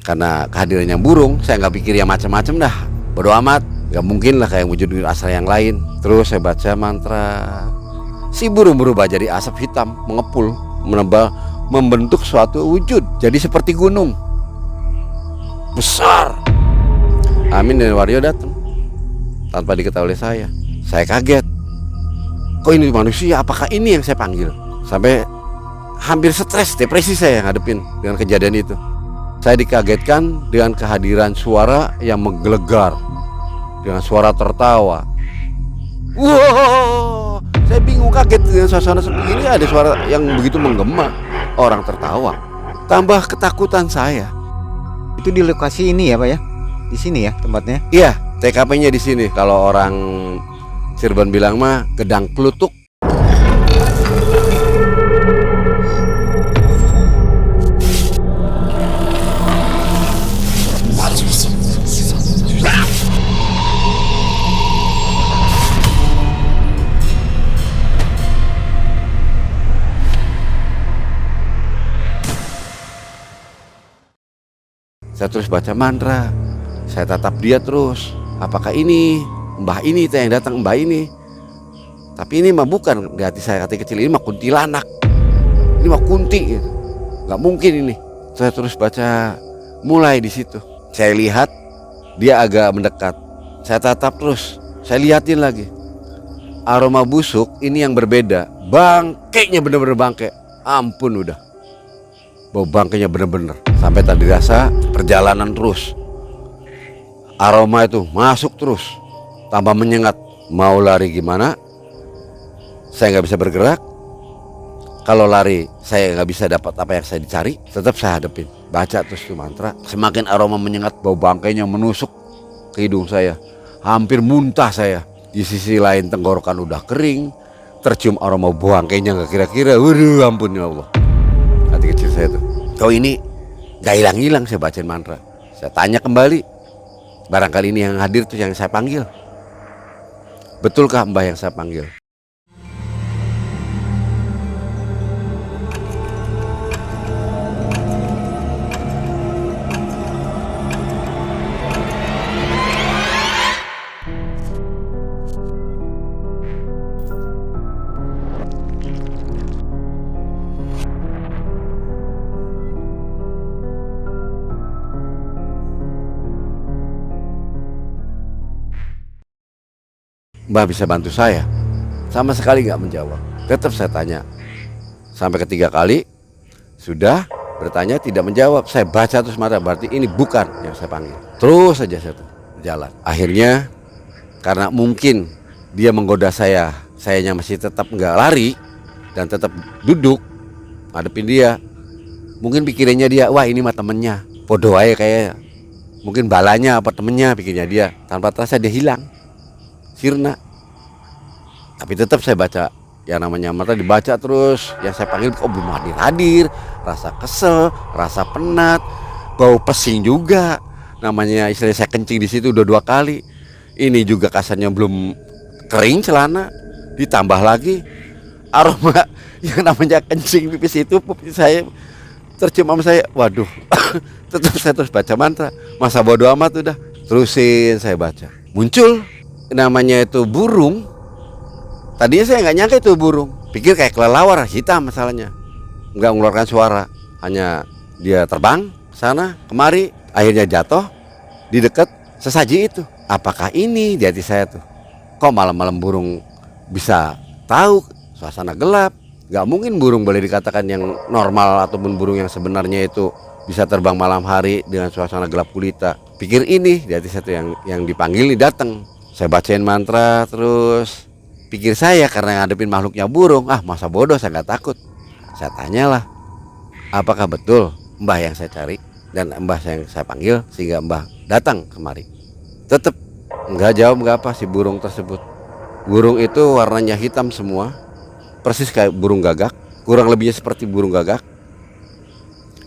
Karena kehadirannya burung, saya nggak pikir yang macam-macam dah. Bodo amat, nggak mungkin lah kayak wujud asal yang lain. Terus saya baca mantra. Si burung berubah jadi asap hitam, mengepul, menebal, membentuk suatu wujud. Jadi seperti gunung besar. Amin dan Wario datang tanpa diketahui oleh saya. Saya kaget. Kok ini manusia? Apakah ini yang saya panggil? Sampai hampir stres, depresi saya ngadepin dengan kejadian itu. Saya dikagetkan dengan kehadiran suara yang menggelegar, dengan suara tertawa. Wow, saya bingung, kaget dengan suasana seperti ini. Ada suara yang begitu menggema, orang tertawa. Tambah ketakutan saya. Itu di lokasi ini ya Pak ya? Di sini ya tempatnya? Iya, TKP-nya di sini. Kalau orang Cirebon bilang mah Gedang Klutuk. Saya terus baca mantra. Saya tatap dia terus. Apakah ini mbah ini yang datang, mbah ini? Tapi ini mah bukan. Di hati saya, hati kecil ini mah kuntilanak. Ini mah kunti gitu. Gak mungkin ini. Saya terus baca. Mulai di situ saya lihat dia agak mendekat. Saya tatap terus. Saya liatin lagi. Aroma busuk ini yang berbeda. Bangkainya bener-bener bangkai. Ampun udah. Bau bangkainya bener-bener. Sampai tadi dirasa perjalanan terus. Aroma itu masuk terus. Tambah menyengat. Mau lari gimana? Saya nggak bisa bergerak. Kalau lari saya nggak bisa dapat apa yang saya dicari. Tetap saya hadapin. Baca terus itu mantra. Semakin aroma menyengat, bau bangkainya menusuk ke hidung saya. Hampir muntah saya. Di sisi lain tenggorokan udah kering. Tercium aroma bangkainya nggak kira-kira. Waduh, ampun ya Allah. Hati kecil saya tuh. Kau ini gak hilang-hilang. Saya bacain mantra. Saya tanya kembali. Barangkali ini yang hadir tuh yang saya panggil. Betulkah mbah yang saya panggil? Mbah bisa bantu saya? Sama sekali gak menjawab. Tetap saya tanya. Sampai ketiga kali. Sudah bertanya tidak menjawab. Saya baca terus mata. Berarti ini bukan yang saya panggil. Terus saja saya tuh jalan. Akhirnya karena mungkin dia menggoda saya, sayanya masih tetap nggak lari dan tetap duduk ngadepin dia. Mungkin pikirannya dia, wah ini mah temennya, podo aja kayak. Mungkin balanya apa temennya, pikirnya dia. Tanpa terasa dia hilang, sirna. Tapi tetap saya baca. Yang namanya mata dibaca terus. Yang saya panggil kok belum hadir-hadir. Rasa kesel, rasa penat, bau pesing juga. Namanya istilah saya kencing di situ udah 2 kali. Ini juga kasarnya belum kering celana. Ditambah lagi aroma yang namanya kencing pipis itu, pipis saya tercium sama saya. Waduh. Tetap saya terus baca mantra. Masa bodo amat udah. Terusin saya baca. Muncul namanya itu burung. Tadinya saya nggak nyangka itu burung. Pikir kayak kelelawar hitam masalahnya. Nggak mengeluarkan suara. Hanya dia terbang sana kemari. Akhirnya jatuh di dekat sesaji itu. Apakah ini di hati saya tuh? Kok malam-malam burung bisa tahu suasana gelap? Gak mungkin burung boleh dikatakan yang normal ataupun burung yang sebenarnya itu bisa terbang malam hari dengan suasana gelap gulita. Pikir ini di hati saya tuh yang dipanggil nih datang. Saya bacain mantra terus. Pikir saya karena ngadepin makhluknya burung. Ah masa bodoh, saya gak takut. Saya tanyalah, apakah betul mbah yang saya cari dan mbah yang saya panggil sehingga mbah datang kemari? Tetap nggak jawab, nggak apa si burung tersebut. Burung itu warnanya hitam semua, persis kayak burung gagak, kurang lebihnya seperti burung gagak.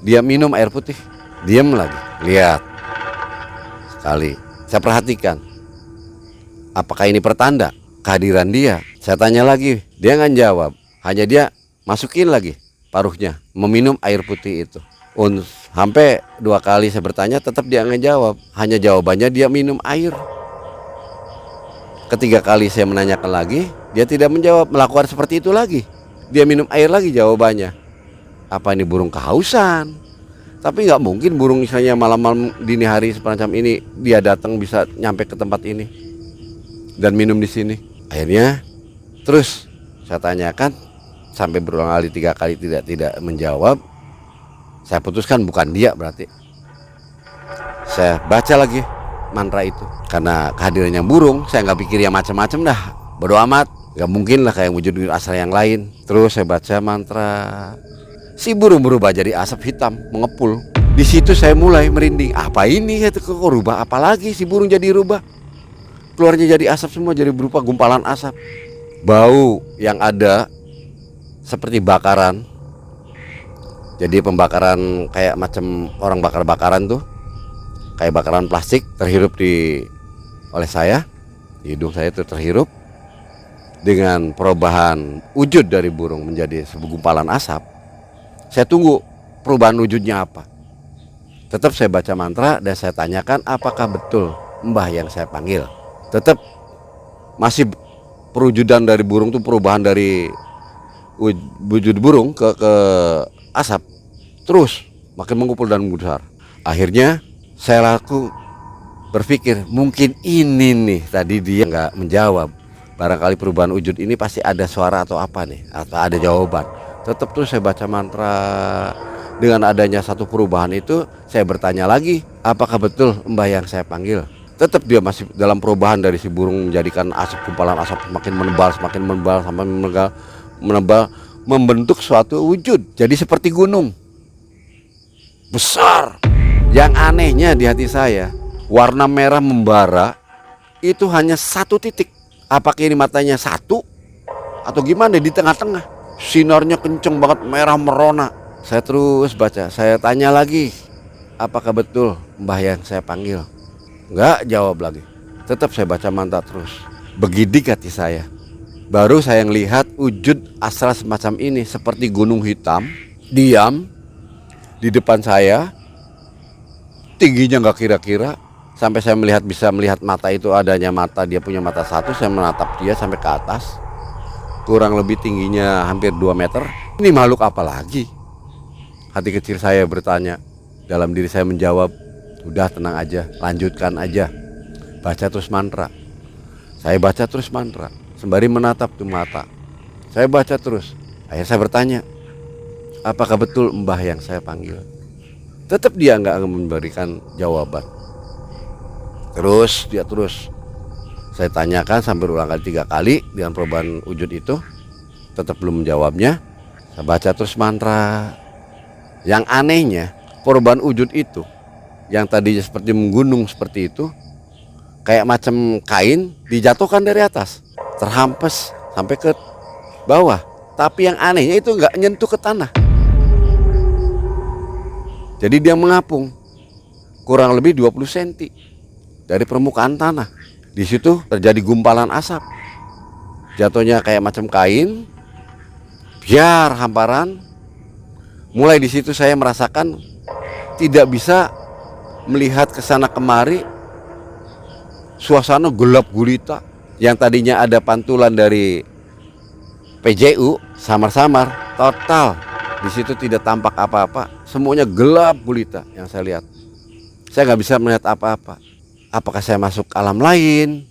Dia minum air putih, diam lagi, lihat sekali. Saya perhatikan, apakah ini pertanda kehadiran dia? Saya tanya lagi, dia nggak jawab, hanya dia masukin lagi paruhnya, meminum air putih itu. Sampai 2 kali saya bertanya tetap dia nggak jawab. Hanya jawabannya dia minum air. Ketiga kali saya menanyakan lagi, dia tidak menjawab, melakukan seperti itu lagi. Dia minum air lagi jawabannya. Apa ini burung kehausan? Tapi nggak mungkin burung misalnya malam-malam dini hari semacam ini dia datang bisa nyampe ke tempat ini dan minum di sini. Akhirnya terus saya tanyakan sampai berulang kali, 3 kali tidak menjawab. Saya putuskan bukan dia berarti. Saya baca lagi mantra itu karena kehadirannya burung. Saya nggak pikir yang macam-macam dah, bodo amat, nggak mungkin lah kayak wujud asal yang lain. Terus saya baca mantra, si burung berubah jadi asap hitam mengepul. Di situ saya mulai merinding. Apa ini? Kok rubah? Apalagi si burung jadi rubah, keluarnya jadi asap semua, jadi berupa gumpalan asap. Bau yang ada seperti bakaran. Jadi pembakaran kayak macam orang bakar-bakaran tuh, kayak bakaran plastik terhirup oleh saya. Di hidung saya itu terhirup dengan perubahan wujud dari burung menjadi sebuah gumpalan asap. Saya tunggu perubahan wujudnya apa. Tetap saya baca mantra dan saya tanyakan apakah betul mbah yang saya panggil. Tetap masih perwujudan dari burung tuh, perubahan dari wujud burung ke asap terus makin mengumpul dan membesar. Akhirnya saya berpikir mungkin ini nih, tadi dia nggak menjawab, barangkali perubahan wujud ini pasti ada suara atau apa nih, atau ada jawaban. Tetap tuh saya baca mantra. Dengan adanya satu perubahan itu saya bertanya lagi, apakah betul mbah yang saya panggil. Tetap dia masih dalam perubahan dari si burung menjadikan asap, gumpalan asap semakin menebal sampai menebal, membentuk suatu wujud jadi seperti gunung besar. Yang anehnya di hati saya, warna merah membara itu hanya 1 titik. Apakah ini matanya 1 atau gimana di tengah-tengah? Sinarnya kenceng banget, merah merona. Saya terus baca, saya tanya lagi, apakah betul mbah yang saya panggil? Enggak jawab lagi. Tetap saya baca mantra terus. Begidik hati saya. Baru saya melihat wujud astral semacam ini, seperti gunung hitam, diam di depan saya. Tingginya nggak kira-kira, sampai saya bisa melihat mata itu, adanya mata, dia punya mata 1. Saya menatap dia sampai ke atas, kurang lebih tingginya hampir 2 meter. Ini makhluk apa lagi? Hati kecil saya bertanya. Dalam diri saya menjawab, udah tenang aja, lanjutkan aja, baca terus mantra. Saya baca terus mantra sembari menatap tuh mata. Saya baca terus. Akhirnya saya bertanya, apakah betul mbah yang saya panggil? Tetap dia nggak memberikan jawaban. Terus saya tanyakan sampai ulang kali 3 kali dengan perubahan wujud itu, tetap belum menjawabnya. Saya baca terus mantra. Yang anehnya, perubahan wujud itu yang tadinya seperti menggunung seperti itu, kayak macam kain dijatuhkan dari atas, terhampes sampai ke bawah. Tapi yang anehnya itu nggak nyentuh ke tanah. Jadi dia mengapung kurang lebih 20 cm dari permukaan tanah. Di situ terjadi gumpalan asap. Jatuhnya kayak macam kain, biar hamparan. Mulai di situ saya merasakan tidak bisa melihat ke sana kemari. Suasana gelap gulita. Yang tadinya ada pantulan dari PJU, samar-samar, total. Di situ tidak tampak apa-apa. Semuanya gelap gulita yang saya lihat. Saya nggak bisa melihat apa-apa. Apakah saya masuk alam lain?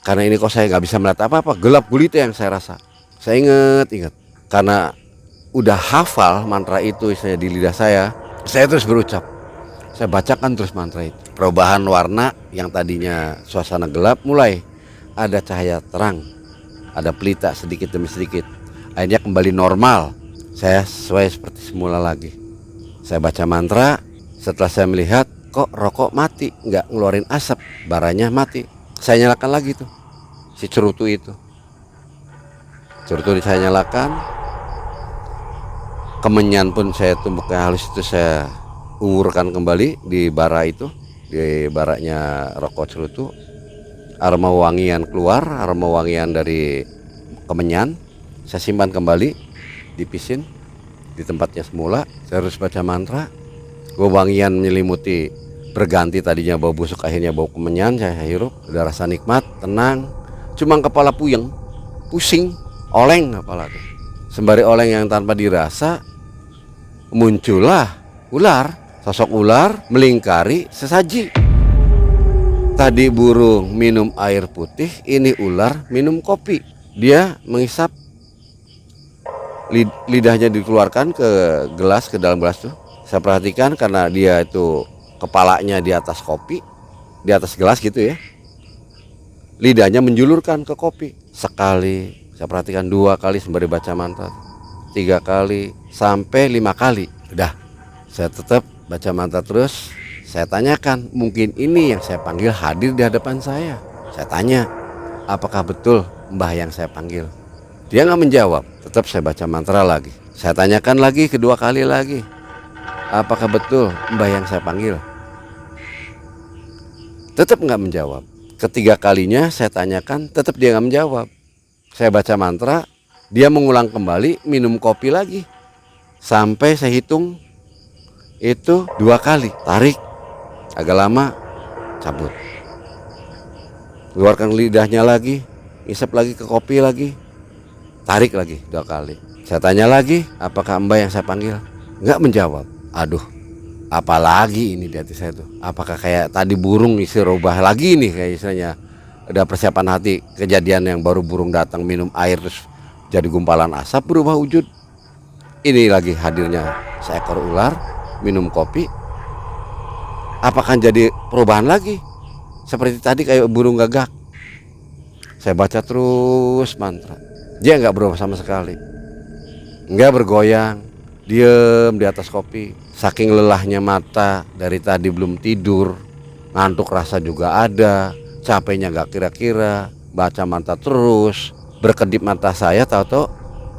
Karena ini kok saya nggak bisa melihat apa-apa. Gelap gulita yang saya rasa. Saya ingat. Karena udah hafal mantra itu istilahnya di lidah saya terus berucap. Saya bacakan terus mantra itu. Perubahan warna yang tadinya suasana gelap mulai ada cahaya terang, ada pelita sedikit demi sedikit. Akhirnya kembali normal. Saya sesuai seperti semula lagi. Saya baca mantra. Setelah saya melihat kok rokok mati, nggak ngeluarin asap, baranya mati. Saya nyalakan lagi tuh si cerutu itu. Cerutu saya nyalakan. Kemenyan pun saya tumbuknya halus itu saya urkan kembali di bara itu, di baraknya rokok cerutu. Aroma wangian keluar, aroma wangian dari kemenyan. Saya simpan kembali di pisin. di tempatnya semula. Saya terus baca mantra. Wewangian menyelimuti, berganti, tadinya bau busuk akhirnya bau kemenyan. Saya hirup, udah rasa nikmat, tenang. Cuma kepala puyeng, pusing, oleng kepala tuh. Sembari oleng yang tanpa dirasa, muncullah ular. Sosok ular melingkari sesaji. Tadi burung minum air putih, ini ular minum kopi. Dia menghisap, lidahnya dikeluarkan ke gelas, ke dalam gelas tuh. Saya perhatikan karena dia itu kepalanya di atas kopi, di atas gelas gitu ya. Lidahnya menjulurkan ke kopi. Sekali, saya perhatikan 2 kali sembari baca mantra, 3 kali, sampai 5 kali. Udah, saya tetap baca mantra terus. Saya tanyakan, mungkin ini yang saya panggil hadir di hadapan saya. Saya tanya, apakah betul Mbah yang saya panggil? Dia nggak menjawab. Tetap saya baca mantra lagi. Saya tanyakan lagi, kedua kali lagi, apakah betul Mbah yang saya panggil? Tetap nggak menjawab. Ketiga kalinya saya tanyakan, tetap dia nggak menjawab. Saya baca mantra, dia mengulang kembali, minum kopi lagi. Sampai saya hitung itu 2 kali. Tarik, agak lama, cabut. Keluarkan lidahnya lagi, isap lagi ke kopi lagi, tarik lagi 2 kali. Saya tanya lagi, apakah Mbah yang saya panggil? Nggak menjawab. Aduh, apalagi ini di hati saya tuh. Apakah kayak tadi burung isi rubah lagi nih, kayak istilahnya ada persiapan hati, kejadian yang baru burung datang minum air terus jadi gumpalan asap berubah wujud. Ini lagi hadirnya seekor ular minum kopi. Apakah jadi perubahan lagi seperti tadi kayak burung gagak? Saya baca terus mantra, dia nggak berubah sama sekali, nggak bergoyang, diem di atas kopi. Saking lelahnya mata, dari tadi belum tidur, ngantuk rasa juga ada, capeknya nggak kira-kira. Baca mantra terus, berkedip mata saya, tahu-tahu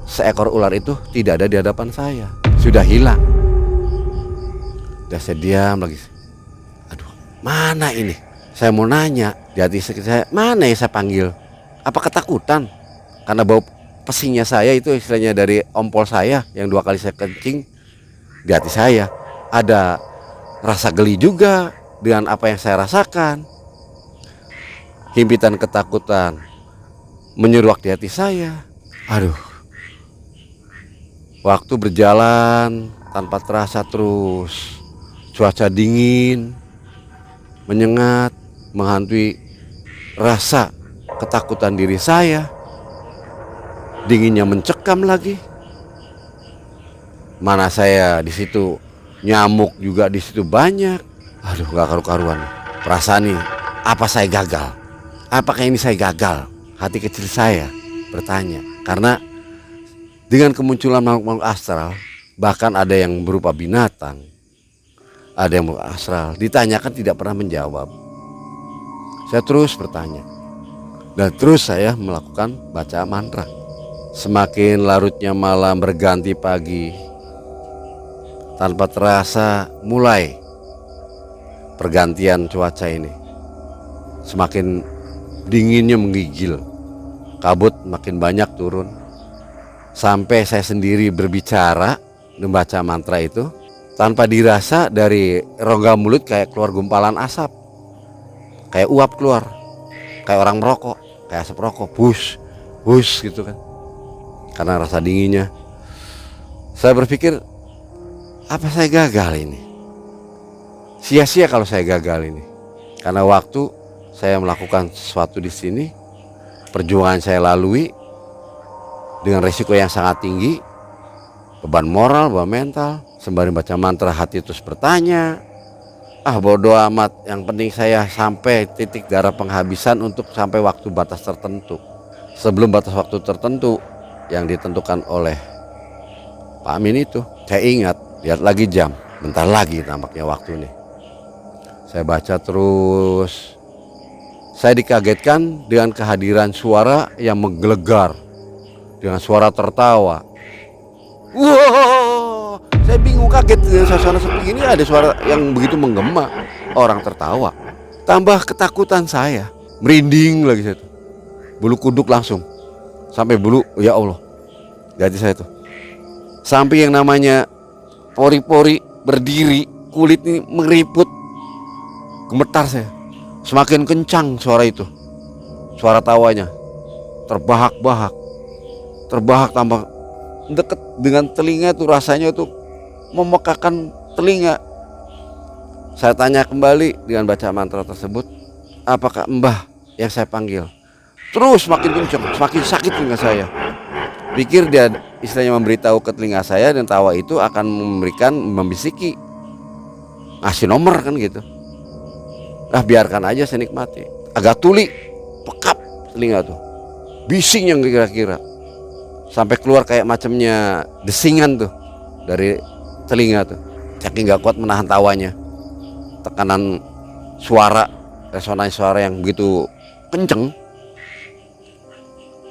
seekor ular itu tidak ada di hadapan saya, sudah hilang. Udah saya diam lagi. Aduh, mana ini? Saya mau nanya, di hati saya, mana yang saya panggil? Apa ketakutan? Karena bau pesingnya saya itu istilahnya dari ompol saya yang 2 kali saya kencing. Di hati saya ada rasa geli juga dengan apa yang saya rasakan. Himpitan ketakutan menyeruak di hati saya. Aduh, waktu berjalan tanpa terasa terus. Cuaca dingin, menyengat, menghantui rasa ketakutan diri saya. Dinginnya mencekam lagi. Mana saya di situ, nyamuk juga di situ banyak. Aduh, nggak karu-karuan. Perasaan nih, apa saya gagal? Apakah ini saya gagal? Hati kecil saya bertanya. Karena dengan kemunculan makhluk-makhluk astral, bahkan ada yang berupa binatang, ada yang berupa astral, ditanyakan tidak pernah menjawab. Saya terus bertanya, dan terus saya melakukan baca mantra. Semakin larutnya malam berganti pagi, tanpa terasa mulai pergantian cuaca ini. Semakin dinginnya menggigil, kabut makin banyak turun. Sampai saya sendiri berbicara membaca mantra itu, tanpa dirasa dari rongga mulut kayak keluar gumpalan asap, kayak uap keluar, kayak orang merokok, kayak asap rokok, bus gitu kan. Karena rasa dinginnya, saya berpikir, apa saya gagal ini? Sia-sia kalau saya gagal ini. Karena waktu saya melakukan sesuatu di sini, perjuangan saya lalui dengan risiko yang sangat tinggi, beban moral, beban mental. Sembari baca mantra, hati terus bertanya, bodoh amat, yang penting saya sampai titik darah penghabisan untuk sampai waktu batas tertentu. Sebelum batas waktu tertentu yang ditentukan oleh Pak Amin itu, saya ingat, lihat lagi jam, bentar lagi tampaknya waktu nih. Saya baca terus. Saya dikagetkan dengan kehadiran suara yang menggelegar, dengan suara tertawa. Wow, saya bingung, kaget dengan suasana seperti ini, ada suara yang begitu menggema, orang tertawa. Tambah ketakutan saya, merinding lagi saya tuh. Bulu kuduk langsung sampai bulu, ya Allah, di hati saya tuh. Sampai yang namanya pori-pori berdiri, kulit ini mengeriput. Gemetar saya. Semakin kencang suara itu. Suara tawanya terbahak-bahak. Terbahak tambah dekat dengan telinga tuh, rasanya tuh memekakan telinga. Saya tanya kembali dengan baca mantra tersebut, apakah Mbah yang saya panggil? Terus semakin kencang, semakin sakit telinga saya. Pikir dia istilahnya memberitahu ke telinga saya, dan tawa itu akan membisiki, ngasih nomor kan gitu. Nah biarkan aja saya nikmati. Agak tuli, pekap telinga tuh, bising yang kira-kira sampai keluar kayak macamnya desingan tuh dari telinga tuh. Saking gak kuat menahan tawanya, tekanan suara, resonansi suara yang begitu kenceng.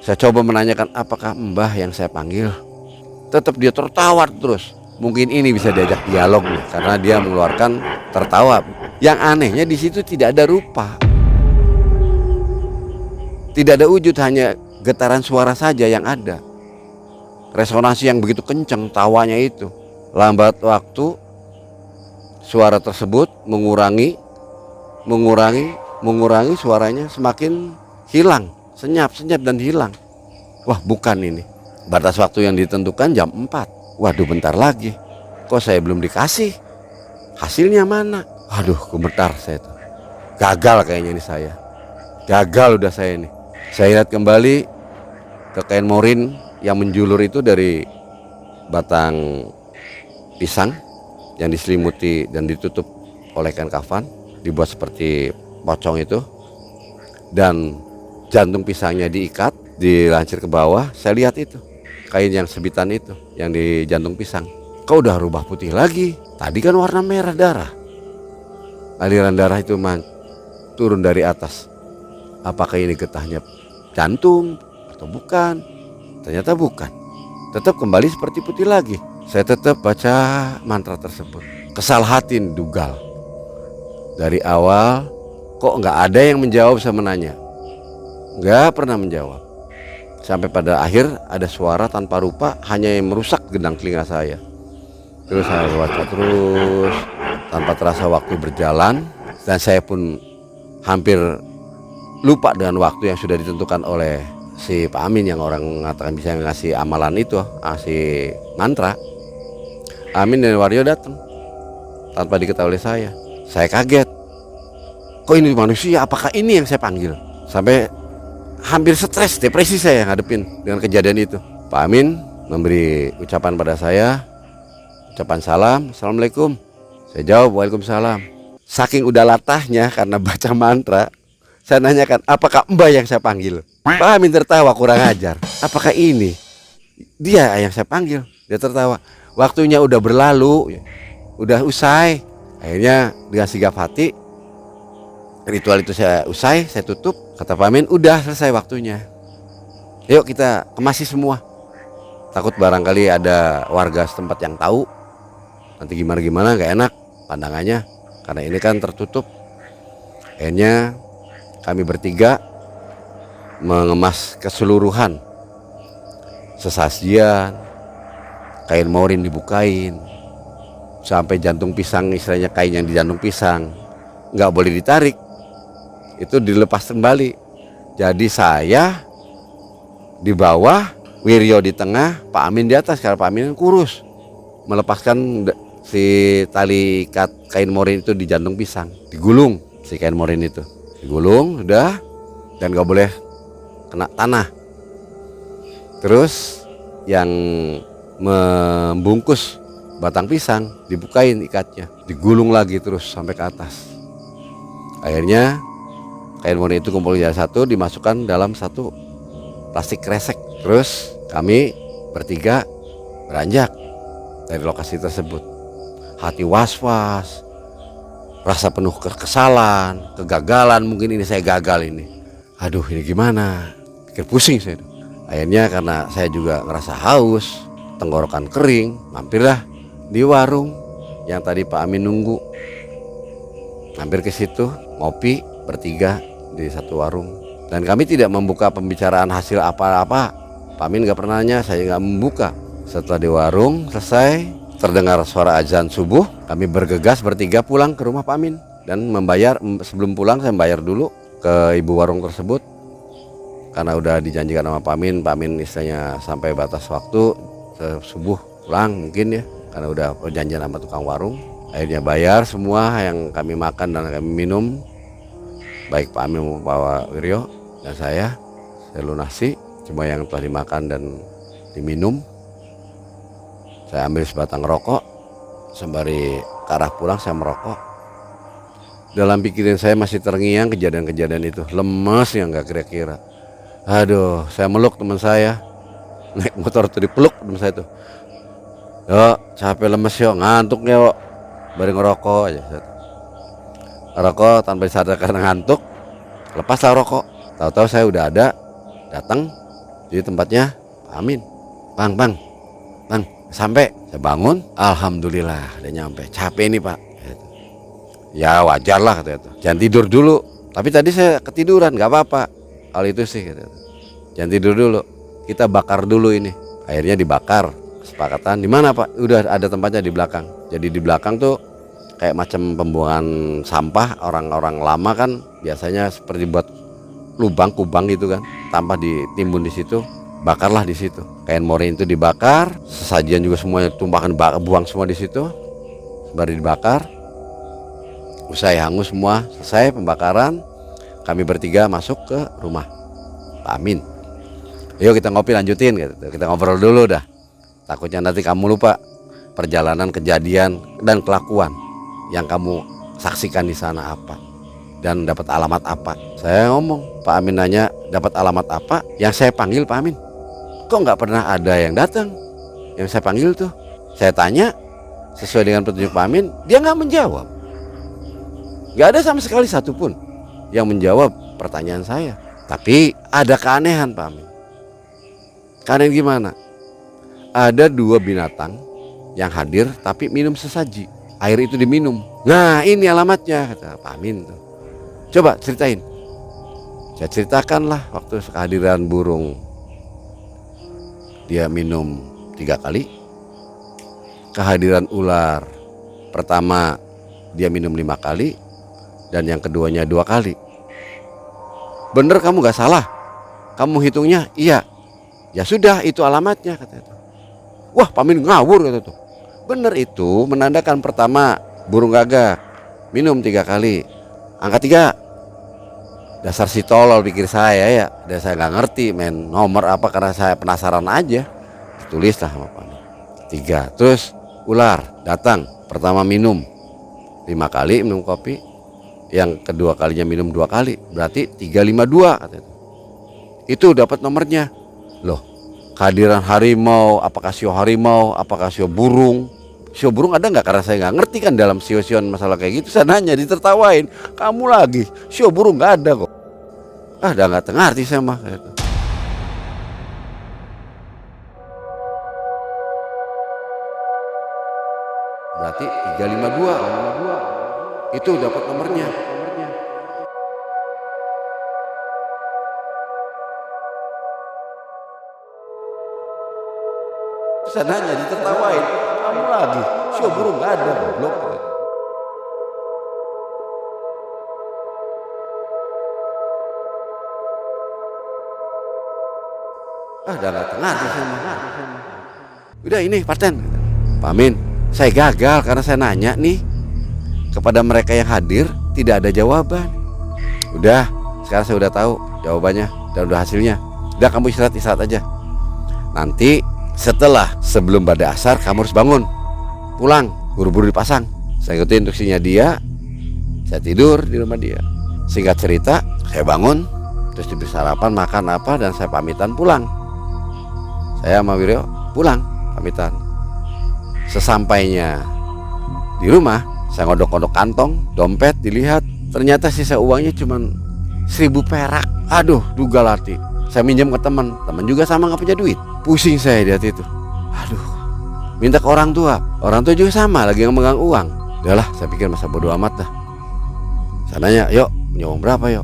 Saya coba menanyakan, apakah Mbah yang saya panggil? Tetap dia tertawa terus. Mungkin ini bisa diajak dialog nih, karena dia mengeluarkan tertawa. Yang anehnya di situ tidak ada rupa, tidak ada wujud, hanya getaran suara saja yang ada. Resonansi yang begitu kencang tawanya itu. Lambat waktu suara tersebut mengurangi suaranya, semakin hilang, senyap dan hilang. Wah bukan ini. Batas waktu yang ditentukan jam 4. Waduh bentar lagi. Kok saya belum dikasih? Hasilnya mana? Aduh gemetar saya tuh. Gagal kayaknya ini saya. Gagal udah saya ini. Saya lihat kembali ke kain morin yang menjulur itu dari batang pisang yang diselimuti dan ditutup oleh kain kafan, dibuat seperti pocong itu, dan jantung pisangnya diikat, dilansir ke bawah. Saya lihat itu kain yang sebitan itu yang di jantung pisang, kok udah rubah putih lagi. Tadi kan warna merah darah, aliran darah itu turun dari atas. Apakah ini getahnya jantung atau bukan? Ternyata bukan. Tetap kembali seperti putih lagi. Saya tetap baca mantra tersebut. Kesal hati dugal. Dari awal kok nggak ada yang menjawab, saya menanya, nggak pernah menjawab. Sampai pada akhir ada suara tanpa rupa, hanya yang merusak gendang telinga saya. Terus saya baca terus, tanpa terasa waktu berjalan, dan saya pun hampir lupa dengan waktu yang sudah ditentukan oleh si Pak Amin, yang orang mengatakan bisa ngasih amalan itu, ngasih mantra. Amin dan Wario datang tanpa diketahui oleh saya. Saya kaget, kok ini manusia, apakah ini yang saya panggil? Sampai hampir stres, depresi saya ngadepin dengan kejadian itu. Pak Amin memberi ucapan pada saya, ucapan salam, assalamualaikum. Saya jawab waalaikumsalam. Saking udah latahnya karena baca mantra, saya nanyakan, apakah Mbah yang saya panggil? Pak Amin tertawa, kurang ajar. Apakah ini dia yang saya panggil? Dia tertawa. Waktunya udah berlalu, udah usai. Akhirnya dengan sigap hati, ritual itu saya usai, saya tutup. Kata Pak Amin, udah selesai waktunya. Yuk kita kemasi semua. Takut barangkali ada warga setempat yang tahu, nanti gimana gak enak pandangannya, karena ini kan tertutup. Akhirnya kami bertiga mengemas keseluruhan sesajian, kain morin dibukain, sampai jantung pisang, istilahnya kain yang di jantung pisang nggak boleh ditarik, itu dilepas kembali. Jadi saya di bawah, Wiryo di tengah, Pak Amin di atas, karena Pak Amin kurus, melepaskan si tali ikat kain morin itu di jantung pisang, digulung si kain morin itu, digulung udah, dan nggak boleh kena tanah. Terus yang membungkus batang pisang dibukain ikatnya, digulung lagi terus sampai ke atas. Akhirnya kain morin itu kumpul jadi satu, dimasukkan dalam satu plastik kresek. Terus kami bertiga beranjak dari lokasi tersebut. Hati was-was, rasa penuh kekesalan, kegagalan, mungkin ini saya gagal ini. Aduh ini gimana, pikir pusing saya. Akhirnya karena saya juga ngerasa haus, tenggorokan kering, mampirlah di warung yang tadi Pak Amin nunggu. Mampir ke situ, ngopi bertiga di satu warung. Dan kami tidak membuka pembicaraan hasil apa-apa. Pak Amin gak pernah nanya, saya gak membuka. Setelah di warung selesai, terdengar suara azan subuh. Kami bergegas bertiga pulang ke rumah Pak Amin dan membayar. Sebelum pulang saya membayar dulu ke ibu warung tersebut karena udah dijanjikan sama Pak Amin. Pak Amin istilahnya sampai batas waktu subuh pulang mungkin ya, karena udah perjanjian sama tukang warung. Akhirnya bayar semua yang kami makan dan kami minum, baik Pak Amin, Pak Wiryo dan saya lunasi semua yang telah dimakan dan diminum. Saya ambil sebatang rokok, sembari ke arah pulang saya merokok. Dalam pikiran saya masih terngiang kejadian-kejadian itu, lemes yang gak kira-kira. Aduh, saya meluk teman saya, naik motor tuh dipeluk teman saya tuh. Yo, capek lemes yo, ngantuk yo, baru ngerokok aja. Rokok tanpa disadar karena ngantuk, lepaslah rokok. Tahu-tahu saya udah ada, datang di tempatnya Pak Amin. Bang, sampai. Saya bangun, alhamdulillah dia nyampe. Capek nih Pak. Ya wajar lah kata itu. Jangan tidur dulu. Tapi tadi saya ketiduran, nggak apa-apa. Hal itu sih kata itu. Jangan tidur dulu. Kita bakar dulu ini. Akhirnya dibakar. Kesepakatan di mana Pak? Udah ada tempatnya di belakang. Jadi di belakang tuh kayak macam pembuangan sampah. Orang-orang lama kan biasanya seperti buat lubang kubang gitu kan. Tanpa ditimbun di situ. Bakarlah di situ. Kain morin itu dibakar, sesajian juga semuanya tumpahkan, buang semua di situ. Baru dibakar. Usai hangus semua, selesai pembakaran. Kami bertiga masuk ke rumah Pak Amin. Yuk kita ngopi lanjutin gitu. Kita ngobrol dulu dah. Takutnya nanti kamu lupa perjalanan, kejadian dan kelakuan yang kamu saksikan di sana apa dan dapat alamat apa. Saya ngomong, Pak Amin nanya dapat alamat apa, yang saya panggil Pak Amin. Kok nggak pernah ada yang datang yang saya panggil tuh? Saya tanya sesuai dengan petunjuk Pak Amin, dia nggak menjawab. Nggak ada sama sekali satupun yang menjawab pertanyaan saya. Tapi ada keanehan Pak Amin. Keanehan gimana? Ada 2 binatang yang hadir tapi minum sesaji. Air itu diminum. Nah ini alamatnya kata Pak Amin tuh. Coba ceritain. Saya ceritakanlah waktu kehadiran burung. Dia minum 3 kali. Kehadiran ular pertama dia minum 5 kali. Dan yang keduanya 2 kali. Bener kamu gak salah. Kamu hitungnya iya. Ya sudah itu alamatnya kata itu. Wah Pak Amin ngawur kata itu. Bener itu menandakan pertama burung gagak minum 3 kali. Angka 3. Dasar si tolol pikir saya ya. Dan saya gak ngerti main nomor apa karena saya penasaran aja. Ditulislah sama Pak Amin 3. Terus ular datang. Pertama minum 5 kali minum kopi. Yang kedua kalinya minum 2 kali. Berarti 352 kata itu. Itu dapat nomornya. Loh, kehadiran harimau, apakah sio harimau, apakah sio burung? Sio burung ada nggak? Karena saya nggak ngerti kan dalam sio-sion masalah kayak gitu. Saya nanya, ditertawain. Kamu lagi, sio burung nggak ada kok. Ah, udah nggak ngerti saya mah. Berarti 352. Itu dapat nomornya. Saya nanya, ditertawain. Kamu lagi, sio burung nggak ada goblok. Ah, udah nggak ngerti saya mah. Udah ini Parten. Pak Amin, saya gagal karena saya nanya nih kepada mereka yang hadir tidak ada jawaban. Udah, sekarang saya udah tahu jawabannya dan udah hasilnya. Udah kamu istirahat aja. Nanti setelah sebelum badai asar kamu harus bangun, pulang, buru-buru dipasang. Saya ikutin instruksinya dia. Saya tidur di rumah dia. Singkat cerita, saya bangun, terus diberi sarapan, makan apa, dan saya pamitan pulang. Saya sama Wiryo pulang pamitan. Sesampainya di rumah, saya ngodok-ngodok kantong, dompet dilihat, ternyata sisa uangnya cuma 1000 perak. Aduh, duga lati. Saya minjem ke teman juga sama nggak punya duit. Pusing saya di hati itu. Aduh, minta ke orang tua juga sama lagi yang megang uang. Udahlah, saya pikir masa bodo amat dah. Saya nanya, yuk punya uang berapa yuk?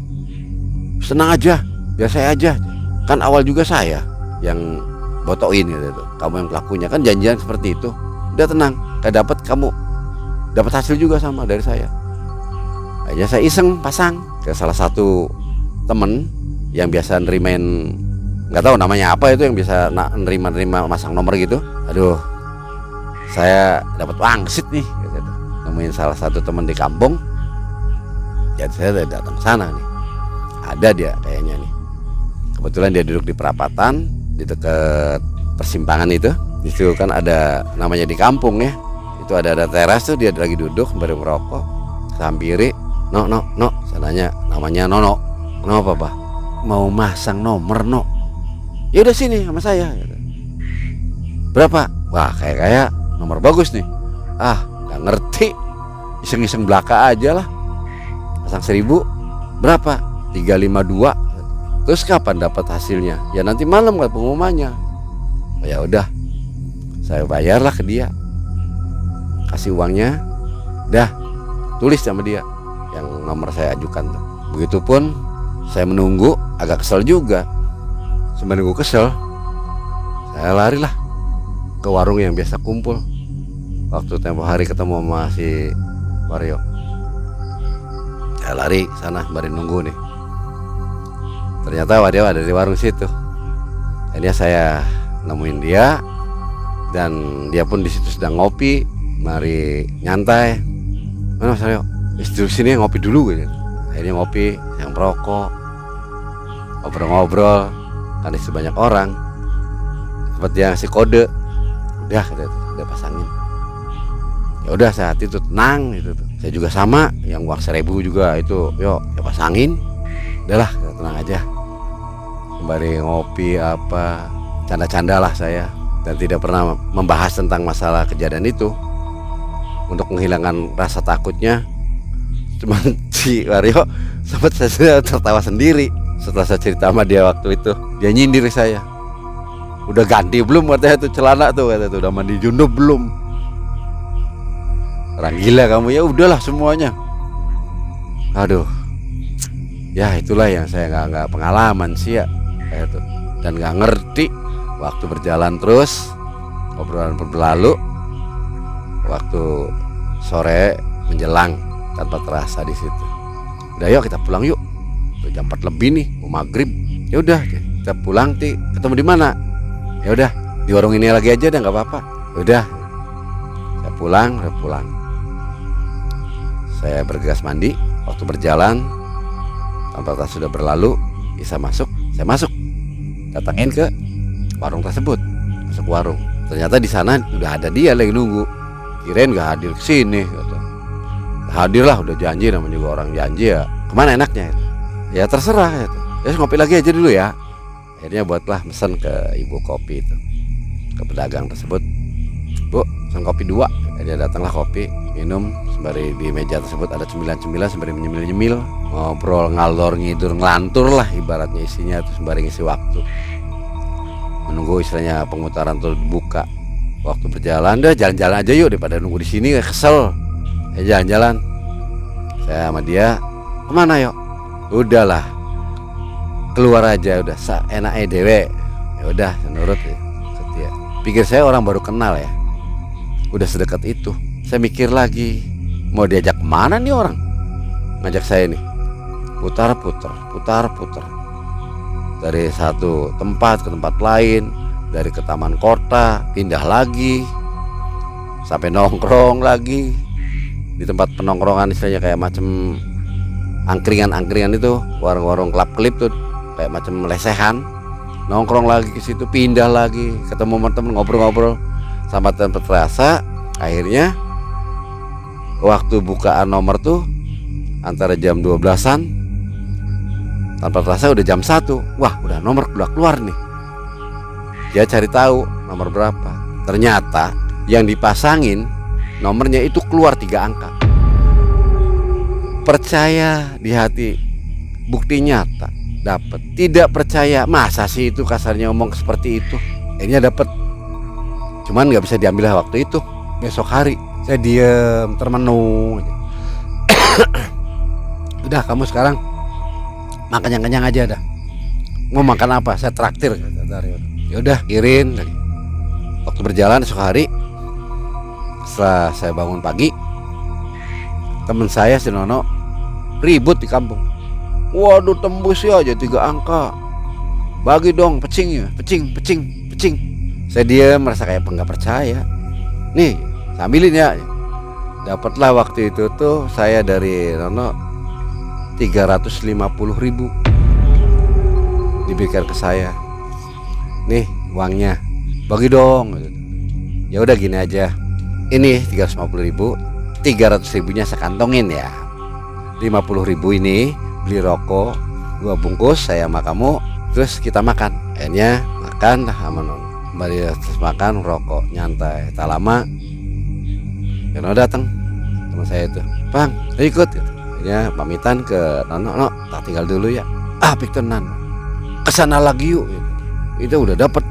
Senang aja, biar saya aja. Kan awal juga saya yang botoin gitu. Kamu yang pelakunya, kan janjian seperti itu. Udah tenang, kayak kamu dapat hasil juga sama dari saya. Akhirnya saya iseng pasang ke salah satu temen yang biasa nerimain, nggak tahu namanya apa itu, yang bisa nerima masang nomor gitu. Aduh, saya dapat wangsit nih gitu. Nemuin salah satu temen di kampung. Jadi saya datang ke sana nih. Ada dia kayaknya nih. Kebetulan dia duduk di perapatan di dekat persimpangan itu. Di situ kan ada, namanya di kampung ya, itu ada teras tuh, dia lagi duduk baru merokok. Sampiri, no, sananya namanya Nono. Kenapa Pak? Mau masang nomor no? Ya udah sini sama saya. Berapa? Wah kayak nomor bagus nih. Ah nggak ngerti, iseng-iseng belaka aja lah. Pasang 1000. Berapa? 352. Terus kapan dapat hasilnya? Ya nanti malam kan pengumumannya. Oh, ya udah, saya bayarlah ke dia, kasih uangnya, dah tulis sama dia yang nomor saya ajukan tuh. Begitupun saya menunggu, agak kesel juga. Menunggu kesel, saya larilah ke warung yang biasa kumpul waktu tempo hari ketemu sama si Wario. Saya lari ke sana sembari nunggu nih. Ternyata Wario ada di warung situ. Akhirnya saya nemuin dia, dan dia pun di situ sedang ngopi, mari nyantai. Mana Mas Aryo? Duduk sini ngopi dulu gitu. Akhirnya ngopi, yang merokok, ngobrol-ngobrol, kan di banyak orang. Seperti yang ngasih kode, udah pasangin. Ya udah saat itu tenang gitu tuh. Saya juga sama, yang uang 1000 juga itu, yuk ya pasangin. Udahlah, tenang aja. Sembari ngopi apa, canda-canda lah saya, dan tidak pernah membahas tentang masalah kejadian itu untuk menghilangkan rasa takutnya. Cuman si Wario sempat saya tertawa sendiri setelah saya cerita sama dia waktu itu. Dia nyindir saya, udah ganti belum katanya tuh celana tuh, kata tuh udah mandi junub belum? Orang gila kamu. Ya udahlah semuanya. Aduh, ya itulah yang saya nggak pengalaman sih ya kayak itu, dan nggak ngerti. Waktu berjalan terus, obrolan berlalu. Waktu sore menjelang, tanpa terasa di situ. Udah yuk kita pulang yuk. Udah jam 4 lebih nih, mau maghrib. Ya udah kita pulang. Ketemu di mana? Ya udah di warung ini lagi aja, dah nggak apa-apa. Udah, saya pulang. Saya bergegas mandi. Waktu berjalan, tanpa terasa sudah berlalu. Bisa masuk, saya masuk. Datangin ke warung tersebut, masuk warung. Ternyata di sana udah ada dia lagi nunggu. Kirain nggak hadir kesini. Hadir lah, udah janji, namanya juga orang janji ya. Kemana enaknya? Ya terserah. Ya ngopi lagi aja dulu ya. Akhirnya buatlah mesen ke ibu kopi itu, ke pedagang tersebut. Bu, pesen kopi 2. Akhirnya datanglah kopi, minum. Sembari di meja tersebut ada 99, sembari menyemil-nyemil, ngobrol ngalor ngidur ngelantur lah ibaratnya isinya itu, sembari ngisi waktu. Menunggu istilahnya pemutaran tuh buka. Waktu berjalan, dah jalan-jalan aja yuk daripada nunggu di sini kesel. Jalan-jalan. Saya sama dia, kemana yuk? Udahlah, keluar aja udah, enaknya dewe. Ya udah, nurut ya. Setia. Pikir saya orang baru kenal ya, udah sedekat itu. Saya mikir lagi, mau diajak kemana nih orang? Ngajak saya nih, putar-putar. Dari satu tempat ke tempat lain, dari ke taman kota, pindah lagi, sampai nongkrong lagi di tempat penongkrongan, istilahnya kayak macam angkringan itu, warung-warung klip tuh, kayak macam lesehan. Nongkrong lagi ke situ, pindah lagi, ketemu teman-teman, ngobrol-ngobrol, sampai tanpa terasa. Akhirnya waktu bukaan nomor tuh antara jam 12-an, tanpa terasa udah jam 1. Wah, udah nomor udah keluar nih. Dia cari tahu nomor berapa. Ternyata yang dipasangin nomornya itu keluar 3 angka. Percaya di hati, bukti nyata dapat. Tidak percaya, masa sih itu, kasarnya ngomong seperti itu. Akhirnya dapat. Cuman nggak bisa diambil waktu itu. Besok hari saya diem termenung aja. Udah, kamu sekarang makan yang kenyang aja dah. Mau makan apa? Saya traktir, kata Dario. Ya udah, kirim lagi. Waktu berjalan esok hari, setelah saya bangun pagi, teman saya si Nono ribut di kampung. Waduh, tembus ya aja 3 angka. Bagi dong, pecing ya, pecing. Saya diam merasa kayak nggak percaya. Nih, sambilin ya. Dapatlah waktu itu tuh saya dari Nono 350.000 diberikan ke saya. Nih uangnya, bagi dong. Ya udah gini aja. Ini 350.000, 300.000-nya saya kantongin ya. 50.000 ini beli rokok 2 bungkus saya sama kamu, terus kita makan. Akhirnya makan lah sama Nono. Kembali terus makan, rokok, nyantai. Tak lama Nono datang, teman saya itu. Bang, ayo ikut. Akhirnya pamitan ke Nono, tak tinggal dulu ya. Piktenan, kesana lagi yuk. Itu udah dapat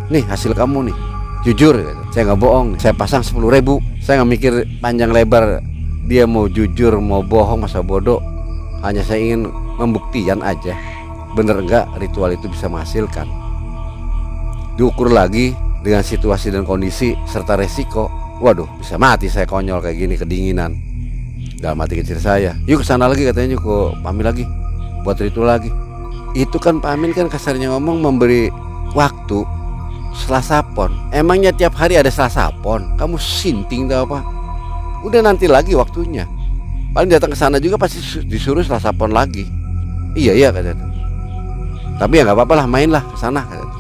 nih hasil kamu nih. Jujur, saya nggak bohong. Saya pasang 10.000. Saya nggak mikir panjang lebar. Dia mau jujur, mau bohong, masa bodoh. Hanya saya ingin membuktikan aja, bener enggak ritual itu bisa menghasilkan. Diukur lagi dengan situasi dan kondisi serta resiko. Waduh, bisa mati saya konyol kayak gini, kedinginan. Dalam hati kecil saya, yuk kesana lagi katanya, yuk ke Pamin lagi, buat ritual lagi. Itu kan Pak Amin kan kasarnya ngomong memberi waktu Selasa Pon. Emangnya tiap hari ada Selasa Pon? Kamu sinting tau apa? Udah nanti lagi waktunya. Paling datang ke sana juga pasti disuruh Selasa Pon lagi. Iya katanya. Tapi ya nggak apa-apa lah, main lah ke sana katanya.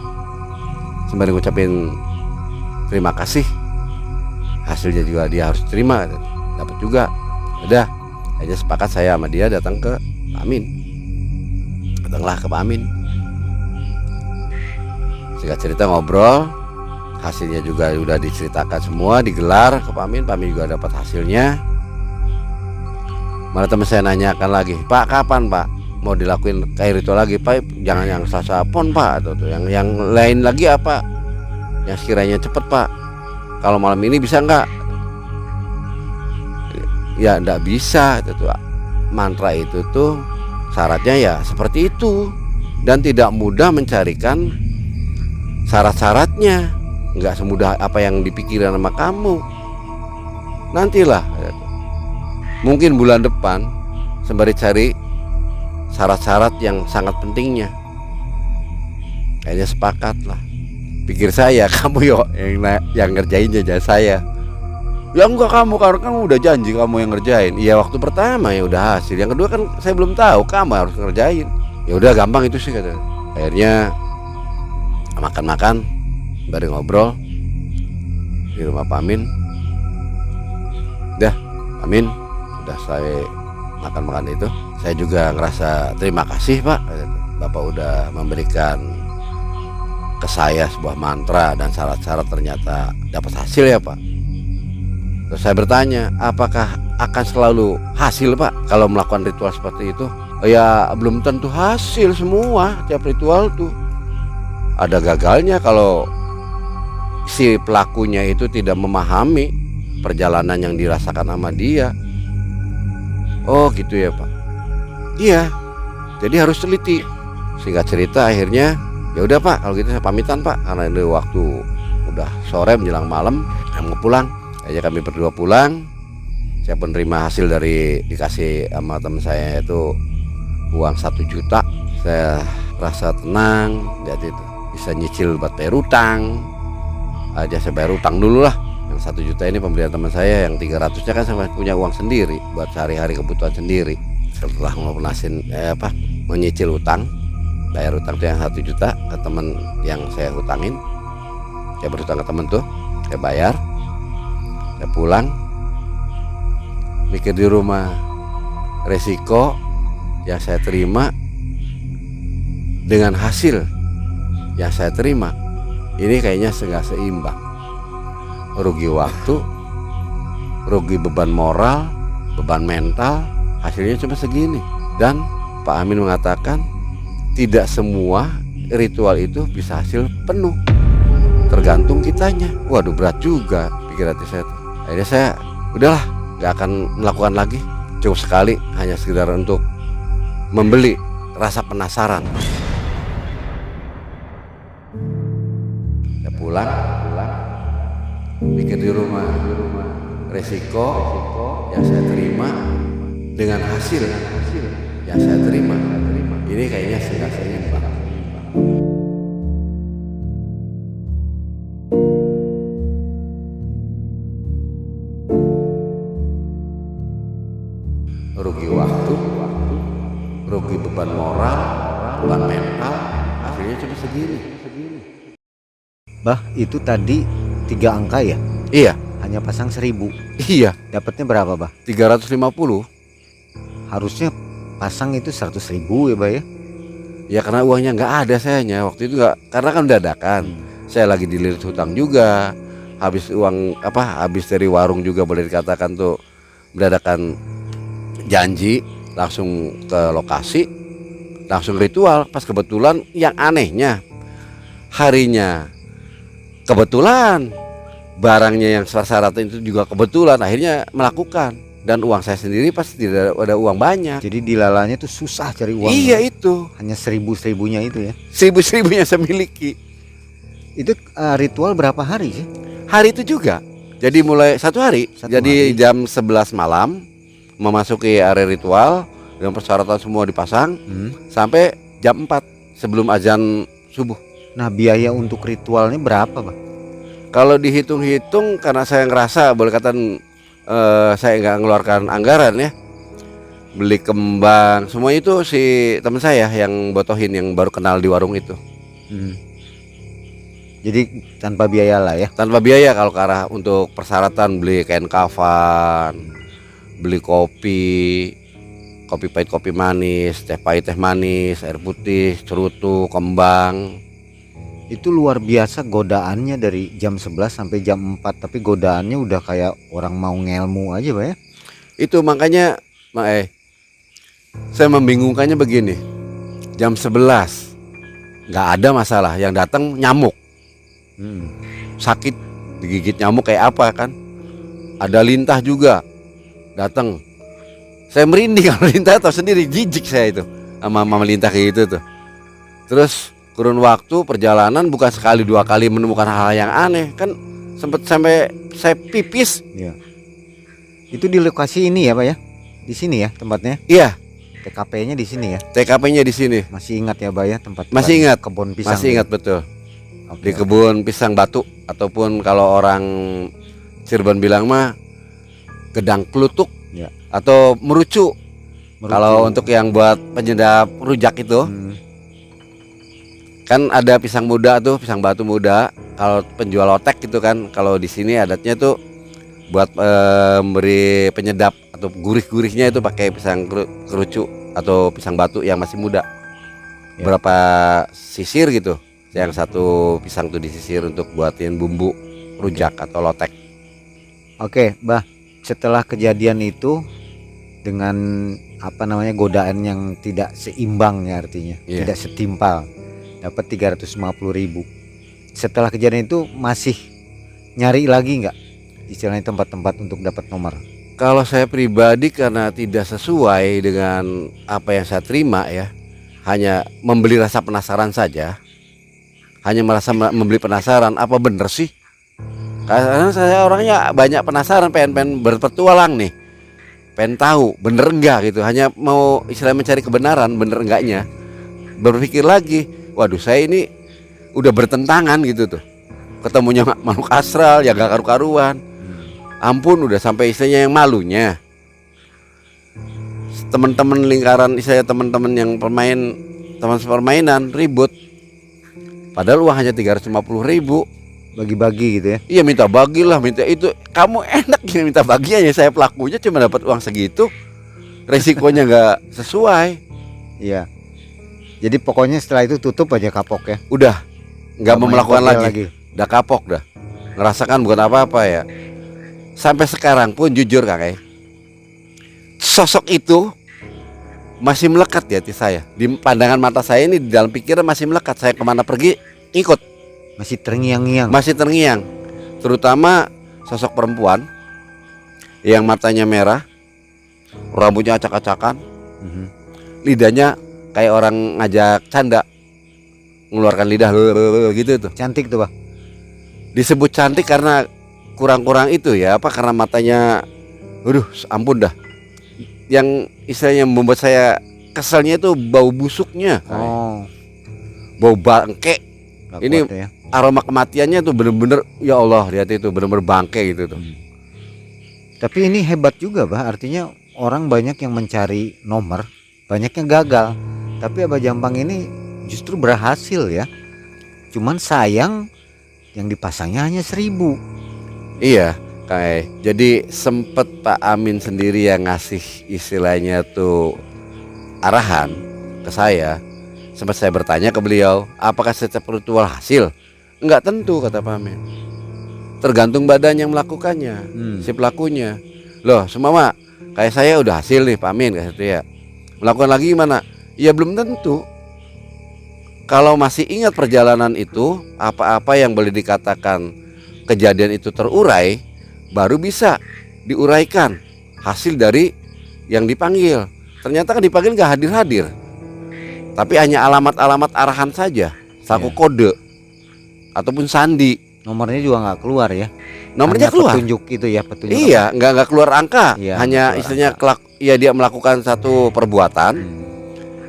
Sembari ngucapin terima kasih. Hasilnya juga dia harus terima katanya. Dapat juga. Udah aja sepakat saya sama dia datang ke Pak Amin. Datanglah ke Pak Amin. Singkat cerita ngobrol, hasilnya juga udah diceritakan semua, digelar ke Pak Amin. Pak Amin juga dapat hasilnya. Malah teman saya nanyakan lagi, Pak kapan Pak mau dilakuin kayak ritual lagi Pak? Jangan yang Selasa Pon Pak, atau yang lain lagi apa? Yang sekiranya cepet Pak. Kalau malam ini bisa nggak? Ya nggak bisa, itu mantra itu tuh syaratnya ya seperti itu, dan tidak mudah mencarikan syarat-syaratnya. Nggak semudah apa yang dipikirin sama kamu. Nantilah, mungkin bulan depan sembari cari syarat-syarat yang sangat pentingnya. Kayaknya sepakat lah. Pikir saya, kamu yo yang ngerjain aja saya. Ya enggak, kamu karena kamu udah janji kamu yang ngerjain. Iya waktu pertama ya udah hasil. Yang kedua kan saya belum tahu, kamu harus ngerjain. Ya udah gampang itu sih kata. Akhirnya makan-makan, bareng ngobrol di rumah Pak Amin. Dah, Amin, udah saya makan-makan itu. Saya juga ngerasa terima kasih Pak. Bapak udah memberikan ke saya sebuah mantra dan syarat-syarat, ternyata dapat hasil ya Pak. Terus saya bertanya, apakah akan selalu hasil Pak kalau melakukan ritual seperti itu? Ya belum tentu hasil semua. Tiap ritual tuh ada gagalnya kalau si pelakunya itu tidak memahami perjalanan yang dirasakan sama dia. Oh gitu ya Pak. Iya, jadi harus teliti. Singkat cerita akhirnya ya udah Pak, kalau gitu saya pamitan Pak, karena ini waktu udah sore menjelang malam, saya mau pulang. Aja kami berdua pulang. Saya penerima hasil dari dikasih sama teman saya itu uang 1 juta. Saya rasa tenang, jadi itu bisa nyicil buat bayar utang. Aja saya bayar utang dulu lah. Yang 1 juta ini pemberian teman saya, yang 300-nya kan saya punya uang sendiri buat sehari-hari kebutuhan sendiri. Setelah melunasin menyicil utang, bayar utang tuh yang 1 juta ke teman yang saya hutangin. Saya berhutang ke teman tuh, saya bayar. Saya pulang, mikir di rumah, resiko yang saya terima dengan hasil yang saya terima, ini kayaknya nggak seimbang. Rugi waktu, rugi beban moral, beban mental, hasilnya cuma segini. Dan Pak Amin mengatakan tidak semua ritual itu bisa hasil penuh, tergantung kitanya. Waduh, berat juga pikir hati saya. Akhirnya saya udahlah, gak akan melakukan lagi. Cukup sekali, hanya sekedar untuk membeli rasa penasaran. pulang, pikir di rumah, resiko yang saya terima dengan hasil yang saya terima, ini kayaknya nggak seimbang. Rugi waktu, rugi beban moral, beban mental, akhirnya cuma segini. Bah, itu tadi 3 angka ya? Iya, Hanya pasang 1000. iya, Dapatnya berapa, Bah? 350. Harusnya pasang itu 100.000 ya, Bah ya? Ya karena uangnya nggak ada sayanya waktu itu, nggak, karena kan dadakan. Saya lagi dililit hutang juga, habis uang habis dari warung juga, boleh dikatakan tuh mendadakan janji, langsung ke lokasi, langsung ritual. Pas kebetulan yang anehnya harinya kebetulan, barangnya yang syarat itu juga kebetulan, akhirnya melakukan. Dan uang saya sendiri pasti tidak ada uang banyak. Jadi dilalanya tuh susah cari uang. Iya itu, Hanya 1000-1000-nya itu ya. 1000-1000 yang saya miliki. Itu ritual berapa hari sih? Hari itu juga. Jadi mulai satu hari. Jadi jam 11 malam memasuki area ritual dengan persyaratan semua dipasang sampai jam 4 sebelum azan subuh. Nah, biaya untuk ritualnya berapa, Bah? Kalau dihitung-hitung, karena saya ngerasa boleh katakan saya nggak mengeluarkan anggaran ya, beli kembang semuanya itu si teman saya yang botohin, yang baru kenal di warung itu. Jadi tanpa biaya lah ya. Tanpa biaya. Kalau ke arah untuk persyaratan, beli kain kafan, beli kopi pahit, kopi manis, teh pahit, teh manis, air putih, cerutu, kembang. Itu luar biasa godaannya dari jam 11 sampai jam 4. Tapi godaannya udah kayak orang mau ngelmu aja, Pak ya. Itu makanya saya membingungkannya begini. Jam 11 nggak ada masalah, yang datang nyamuk. Sakit, digigit nyamuk kayak apa kan. Ada lintah juga datang. Saya merinding kalau lintah, tahu sendiri, jijik saya itu sama lintah kayak gitu tuh. Terus kurun waktu perjalanan bukan sekali 2 kali menemukan hal yang aneh, kan sempat sampai saya pipis. Iya. Itu di lokasi ini ya, Pak ya? Di sini ya tempatnya? Iya, TKP-nya di sini ya? TKP-nya di sini. Masih ingat ya, Pak ya, tempat Masih ingat. kebun pisang? Masih ingat betul. Oke, Di kebun pisang batu, ataupun kalau orang Cirebon bilang mah gedang klutuk ya. atau merucu. Kalau untuk yang buat penyedap rujak itu, kan ada pisang muda tuh, pisang batu muda. Kalau penjual lotek gitu kan, kalau di sini adatnya tuh buat memberi penyedap atau gurih-gurihnya itu pakai pisang kerucu atau pisang batu yang masih muda. Ya. Berapa sisir gitu, yang satu pisang tuh disisir untuk buatin bumbu rujak atau lotek. Oke, Bah. Setelah kejadian itu dengan godaan yang tidak seimbang ya, artinya tidak setimpal, dapat 350.000. Setelah kejadian itu masih nyari lagi nggak istilahnya tempat-tempat untuk dapat nomor? Kalau saya pribadi, karena tidak sesuai dengan apa yang saya terima ya, hanya membeli rasa penasaran saja. Hanya merasa membeli penasaran, apa bener sih? Karena saya orangnya banyak penasaran, pengen berpetualang nih, pengen tahu bener enggak gitu. Hanya mau istilahnya mencari kebenaran, bener enggaknya. Berpikir lagi, waduh saya ini udah bertentangan gitu tuh. Ketemunya makhluk astral yang gak karu-karuan. Ampun, udah sampai istilahnya yang malunya. Teman-teman lingkaran saya, teman-teman yang teman permainan ribut. Padahal uang hanya 350.000. Bagi-bagi gitu ya? Iya, minta bagilah, minta itu. Kamu enak ya minta bagi aja, saya pelakunya cuma dapat uang segitu. Resikonya nggak sesuai. Iya. Jadi pokoknya setelah itu tutup aja kapok ya? Udah nggak mau melakukan lagi. lagi. Udah kapok dah. Ngerasakan bukan apa-apa ya. Sampai sekarang pun jujur kakek, sosok itu masih melekat di hati saya. Di pandangan mata saya ini, di dalam pikiran masih melekat. Saya kemana pergi ikut. Masih terngiang-ngiang. Masih terngiang. Terutama sosok perempuan yang matanya merah, rambutnya acak-acakan, lidahnya kayak orang ngajak canda, mengeluarkan lidah gitu tuh. Cantik tuh, Bah. disebut cantik karena kurang-kurang itu ya, apa karena matanya, aduh ampun dah. Yang istilahnya membuat saya keselnya itu bau busuknya, Oh, bau bangke. nggak Ini kuat ya. aroma kematiannya tuh bener-bener, ya Allah, lihat itu bener-bener bangke gitu tuh. Tapi ini hebat juga, Bah. Artinya orang banyak yang mencari nomor, banyak yang gagal. Tapi Abah Jampang ini justru berhasil ya. Cuman sayang yang dipasangnya hanya 1.000. Iya, jadi sempet Pak Amin sendiri yang ngasih istilahnya tuh arahan ke saya. Sempat saya bertanya ke beliau, apakah setiap ritual hasil? Enggak tentu, kata Pak Amin. Tergantung badan yang melakukannya, si pelakunya. Loh, semua kayak saya udah hasil nih Pak Amin, kayak gitu ya. Melakukan lagi gimana? Ya belum tentu. Kalau masih ingat perjalanan itu, apa-apa yang boleh dikatakan kejadian itu terurai, baru bisa diuraikan hasil dari yang dipanggil. Ternyata kan dipanggil gak hadir-hadir, tapi hanya alamat-alamat arahan saja, saku kode ataupun sandi. Nomornya juga nggak keluar ya. Nomornya Hanya keluar. petunjuk itu ya, petunjuk. Iya, nggak keluar angka, Iya, hanya keluar istilahnya ya dia melakukan satu perbuatan.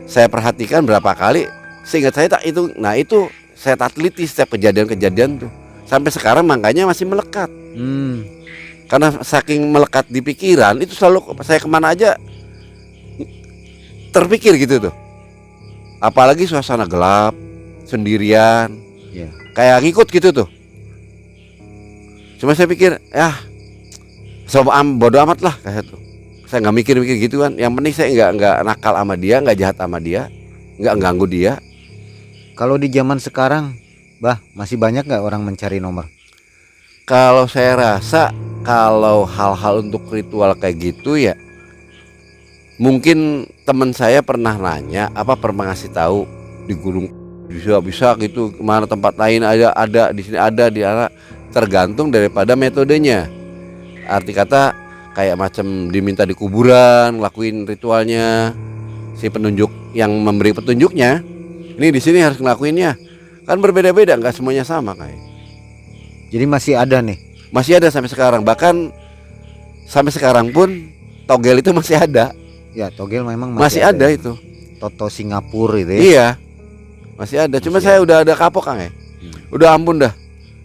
Saya perhatikan berapa kali, seingat saya tak itu. Nah itu saya teliti setiap kejadian-kejadian tuh. Sampai sekarang makanya masih melekat. Karena saking melekat di pikiran, itu selalu saya kemana aja terpikir gitu tuh. Apalagi suasana gelap, sendirian, Iya. kayak ngikut gitu tuh. Cuma saya pikir, ya bodo amat lah kayak tuh. Saya nggak mikir-mikir gitu kan. Yang penting saya nggak nakal sama dia, nggak jahat sama dia, nggak ganggu dia. Kalau di zaman sekarang, Bah, masih banyak nggak orang mencari nomor? Kalau saya rasa, kalau hal-hal untuk ritual kayak gitu ya, mungkin teman saya pernah nanya, pernah ngasih tahu di gunung bisa gitu, kemana tempat lain ada di sini ada di arah, tergantung daripada metodenya. Arti kata kayak macam diminta di kuburan ngelakuin ritualnya, si penunjuk yang memberi petunjuknya, ini di sini harus ngelakuinnya, kan berbeda-beda, nggak semuanya sama kayak. Jadi masih ada nih. Masih ada sampai sekarang, bahkan sampai sekarang pun togel itu masih ada. Ya, togel memang Masih ada ya. itu. Toto Singapura itu ya. Iya, masih ada. Cuma Masih saya udah ada kapok Kang ya. Udah ampun dah,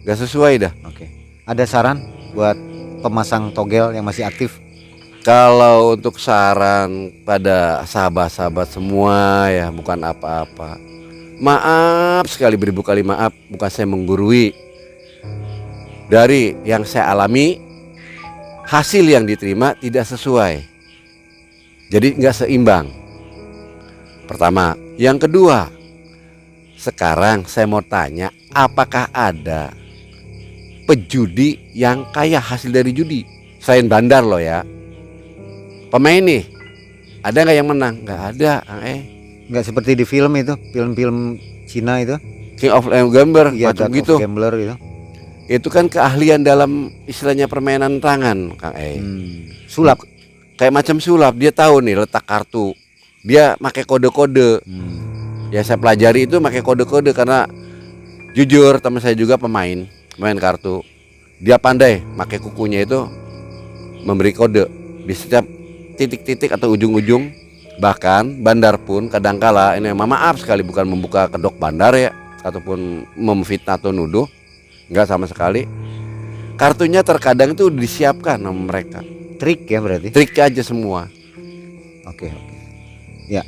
gak sesuai dah. Oke. Ada saran buat pemasang togel yang masih aktif? Kalau untuk saran pada sahabat-sahabat semua ya, bukan apa-apa. Maaf sekali, beribu kali maaf, bukan saya menggurui. Dari yang saya alami, hasil yang diterima tidak sesuai. Jadi nggak seimbang. Pertama, yang kedua, sekarang saya mau tanya, apakah ada pejudi yang kaya hasil dari judi? Selain bandar loh ya. Pemain nih, ada nggak yang menang? Nggak ada, Kang. Nggak seperti di film itu, film-film Cina itu. King of Gambler, Iya, macam God of gitu. Gambler itu. Itu kan keahlian dalam istilahnya permainan tangan, Kang. Sulap. Kayak macam sulap, dia tahu nih letak kartu. Dia pakai kode-kode. Ya saya pelajari itu pakai kode-kode karena jujur teman saya juga pemain kartu. Dia pandai pakai kukunya itu memberi kode di setiap titik-titik atau ujung-ujung. Bahkan bandar pun kadangkala, ini maaf sekali bukan membuka kedok bandar ya, ataupun memfitnah atau nuduh, enggak sama sekali. Kartunya terkadang itu disiapkan sama mereka. Trik ya berarti. Trik aja semua. Oke. Ya.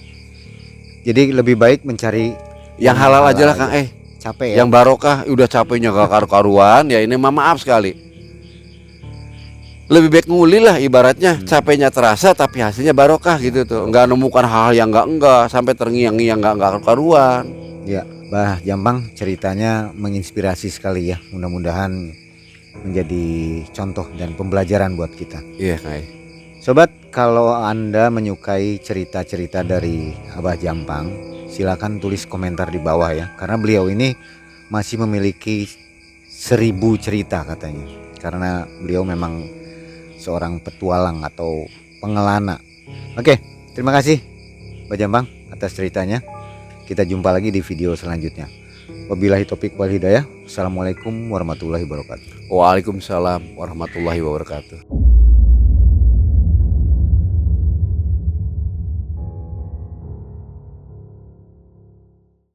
Jadi lebih baik mencari yang halal aja lah Kang. Capek ya. Yang barokah udah capeknya gak karu-karuan ya, ini maaf sekali. Lebih baik nguli lah ibaratnya, capeknya terasa tapi hasilnya barokah gitu tuh. Enggak nemukan hal-hal yang enggak sampai terngiang-ngiang enggak karu-karuan. Ya, Bah Jampang ceritanya menginspirasi sekali ya. Mudah-mudahan menjadi contoh dan pembelajaran buat kita. Iya, Kang. Sobat, kalau Anda menyukai cerita-cerita dari Abah Jampang, silakan tulis komentar di bawah ya. Karena beliau ini masih memiliki 1000 cerita katanya. Karena beliau memang seorang petualang atau pengelana. Oke, terima kasih Abah Jampang atas ceritanya. Kita jumpa lagi di video selanjutnya. Wabillahi taufiq wal hidayah. Assalamualaikum warahmatullahi wabarakatuh. Waalaikumsalam warahmatullahi wabarakatuh.